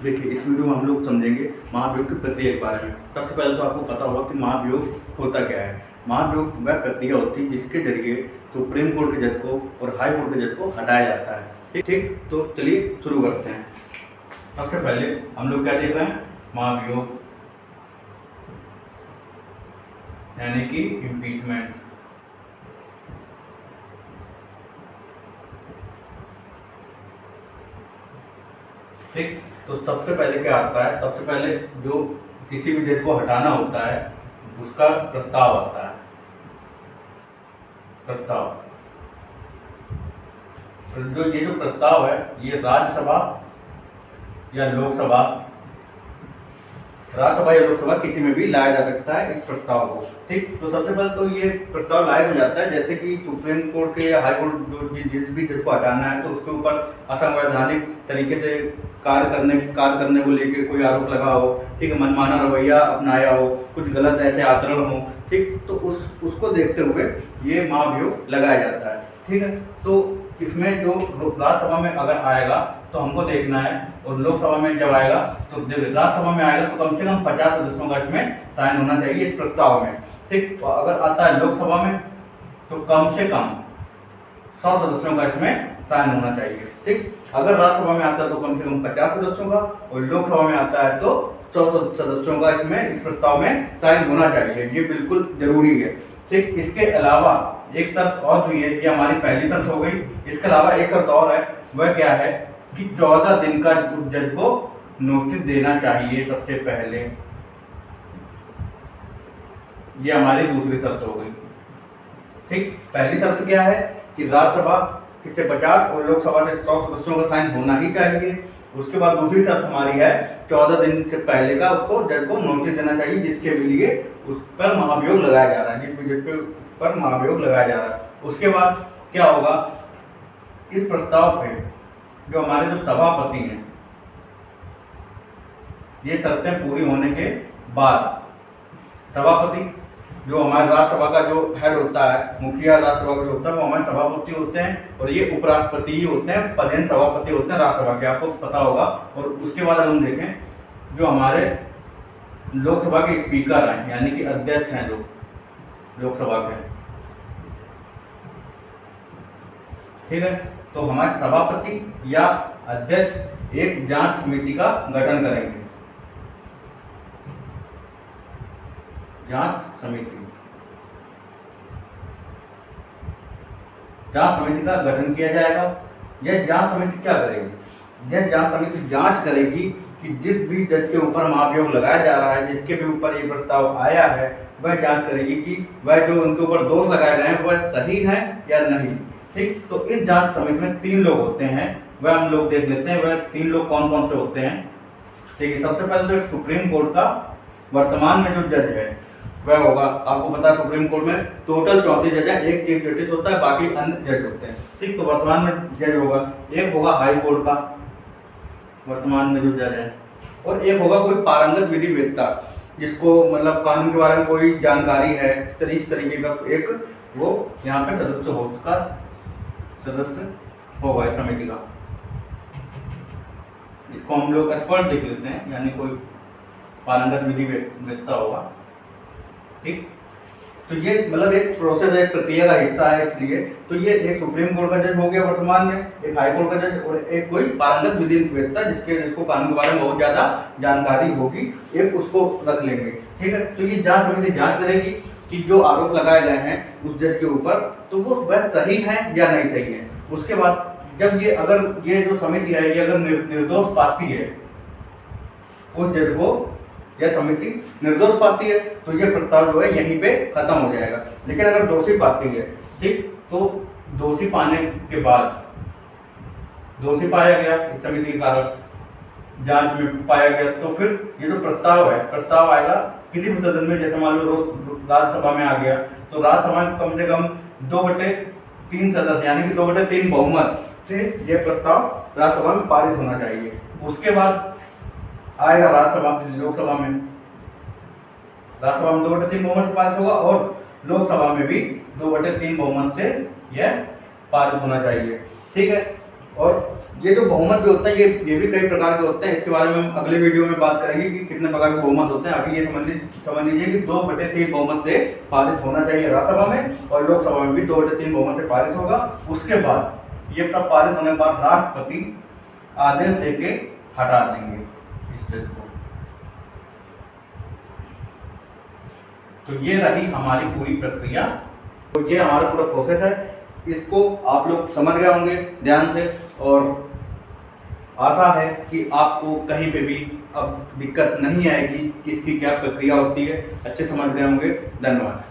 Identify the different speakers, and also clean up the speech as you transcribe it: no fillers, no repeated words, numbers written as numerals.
Speaker 1: देखिए, इस वीडियो में हम लोग समझेंगे महाभियोग की प्रक्रिया के बारे में। सबसे पहले तो आपको पता होगा कि महाभियोग होता क्या है। महाभियोग वह प्रक्रिया होती है जिसके जरिए सुप्रीम कोर्ट के जज को और हाई कोर्ट के जज को हटाया जाता है। ठीक, तो चलिए शुरू करते हैं। सबसे पहले हम लोग क्या देख रहे हैं, महाभियोग यानी कि इम्पीचमेंट। ठीक, तो सबसे पहले क्या आता है, सबसे पहले जो किसी भी जज को हटाना होता है उसका प्रस्ताव आता है। प्रस्ताव, तो ये जो प्रस्ताव है ये राज्यसभा या लोकसभा, राज्यसभा या लोकसभा किसी में भी लाया जा सकता है इस प्रस्ताव को। ठीक, तो सबसे पहले तो ये प्रस्ताव लाया हो जाता है जैसे कि सुप्रीम कोर्ट के या हाई कोर्ट जो जिस भी जज को हटाना है तो उसके ऊपर असंवैधानिक तरीके से कार्य करने को लेके कोई आरोप लगा हो, ठीक है, मनमाना रवैया अपनाया हो, कुछ गलत ऐसे आचरण हो, ठीक, तो उसको देखते हुए ये महाभियोग लगाया जाता है। ठीक है, तो इसमें जो राज्यसभा में अगर आएगा तो हमको देखना है, और लोकसभा में जब आएगा तो राज्यसभा में आएगा तो कम से कम 50 सदस्यों का इसमें साइन होना चाहिए इस प्रस्ताव में। ठीक, तो अगर आता है लोकसभा में तो कम से कम 100 सदस्यों का इसमें साइन होना चाहिए। ठीक, अगर राज्यसभा में आता है तो कम से कम 50 सदस्यों का, और लोकसभा में आता है तो 100 सदस्यों का इसमें इस प्रस्ताव में साइन होना चाहिए। ये बिल्कुल जरूरी है। ठीक, इसके अलावा एक शर्त और भी है, ये हमारी पहली शर्त हो गई। इसके अलावा एक शर्त और है, वह क्या है कि 14 दिन का उस जज को नोटिस देना चाहिए सबसे पहले। ये हमारी दूसरी शर्त हो गई। ठीक, पहली शर्त क्या है कि राज्यसभा से 50 और लोकसभा से 100 सदस्यों का साइन होना ही चाहिए। उसके बाद दूसरी शर्त हमारी है 14 दिन से पहले का उसको जज को नोटिस देना चाहिए जिसके लिए उस पर महाभियोग लगाया जा रहा है, जिस भी पर महाभियोग लगाया जा रहा है। उसके बाद क्या होगा, इस प्रस्ताव पे जो हमारे जो सभापति हैं, ये शर्तें पूरी होने के बाद सभापति जो हमारे राज्यसभा का जो हेड होता है, मुखिया राज्यसभा का जो होता है वो हमारे सभापति होते हैं, और ये उपराष्ट्रपति ही होते हैं, पदेन सभापति होते हैं राज्यसभा के, आपको पता होगा। और उसके बाद हम देखें जो हमारे लोकसभा के स्पीकर हैं यानी कि अध्यक्ष हैं जो लोकसभा के, ठीक है, तो हमारे सभापति या अध्यक्ष एक जांच समिति का गठन करेंगे। जांच समिति का गठन किया जाएगा। यह जांच समिति क्या करेगी, यह जांच समिति जांच करेगी कि जिस भी जज के ऊपर महाभियोग लगाया जा रहा है, जिसके भी ऊपर ये प्रस्ताव आया है, वह जांच करेगी कि वह जो उनके ऊपर दोष लगाए गए हैं वह सही है या नहीं। ठीक, तो इस जांच समिति में 3 लोग होते हैं, वह हम लोग देख लेते हैं वह 3 लोग कौन कौन से होते हैं। ठीक है, सबसे पहले तो एक सुप्रीम कोर्ट का वर्तमान में जो जज है वह होगा, आपको पता है सुप्रीम कोर्ट में टोटल 34 जज है, एक चीफ जस्टिस होता है, बाकी अन्य जज होते हैं। ठीक, तो वर्तमान में जज होगा, एक होगा हाई कोर्ट का वर्तमान में जो जज है, और एक होगा कोई पारंगत विधि वेत्ता जिसको मतलब कानून के बारे में कोई जानकारी है, इस तरीके का एक वो यहाँ पे सदस्य होगा इस समिति का। इसको हम लोग एक्सपर्ट देख लेते हैं, यानी कोई पारंगत विधि वेत्ता होगा। ठीक, तो ये मतलब एक प्रोसेस है, एक प्रक्रिया का हिस्सा है, इसलिए तो ये एक सुप्रीम कोर्ट का जज हो गया वर्तमान में, एक हाई कोर्ट का जज, और एक कोई पारंगत विधि वेत्ता जिसको कानून के बारे में बहुत ज्यादा जानकारी होगी, एक उसको रख लेंगे। ठीक है, तो ये जांच समिति जांच करेगी कि जो आरोप लगाए गए हैं उस जज के ऊपर तो वो वह सही है या नहीं सही है। उसके बाद जब ये अगर ये जो समिति है ये अगर निर्दोष पाती है उस जज को, यह समिति निर्दोष पाती है तो यह प्रस्ताव जो है यहीं पे खत्म हो जाएगा। लेकिन अगर दोषी पाती है, ठीक, तो दोषी पाने के बाद, दोषी पाया गया इस समिति के कारण जांच में पाया गया, तो फिर ये जो प्रस्ताव है, प्रस्ताव आएगा किसी भी सदन में, जैसे मान लो राज्यसभा में आ गया तो राज्यसभा में कम से कम 2/3 सदस्य यानी कि 2/3 बहुमत से यह प्रस्ताव राज्यसभा में पारित होना चाहिए। उसके बाद आएगा लोकसभा में 2/3 बहुमत से पारित होगा, और लोकसभा में भी 2/3 बहुमत से यह पारित होना चाहिए। ठीक है, और ये जो बहुमत भी होता है ये भी कई प्रकार के होते हैं। इसके बारे में हम अगले वीडियो में बात करेंगे कि कितने प्रकार के बहुमत होते हैं। अभी ये समझ लीजिए कि 2/3 बहुमत से पारित होना चाहिए राज्यसभा में, और लोकसभा में भी 2/3 बहुमत से पारित होगा। उसके बाद ये सब पारित होने के बाद राष्ट्रपति आदेश देके हटा देंगे इस चीज को। तो ये रही हमारी पूरी प्रक्रिया। तो ये हमारा पूरा प्रोसेस है। इसको आप लोग समझ गए होंगे ध्यान से, और आशा है कि आपको कहीं पे भी अब दिक्कत नहीं आएगी कि इसकी क्या प्रक्रिया होती है। अच्छे समझ गए होंगे। धन्यवाद।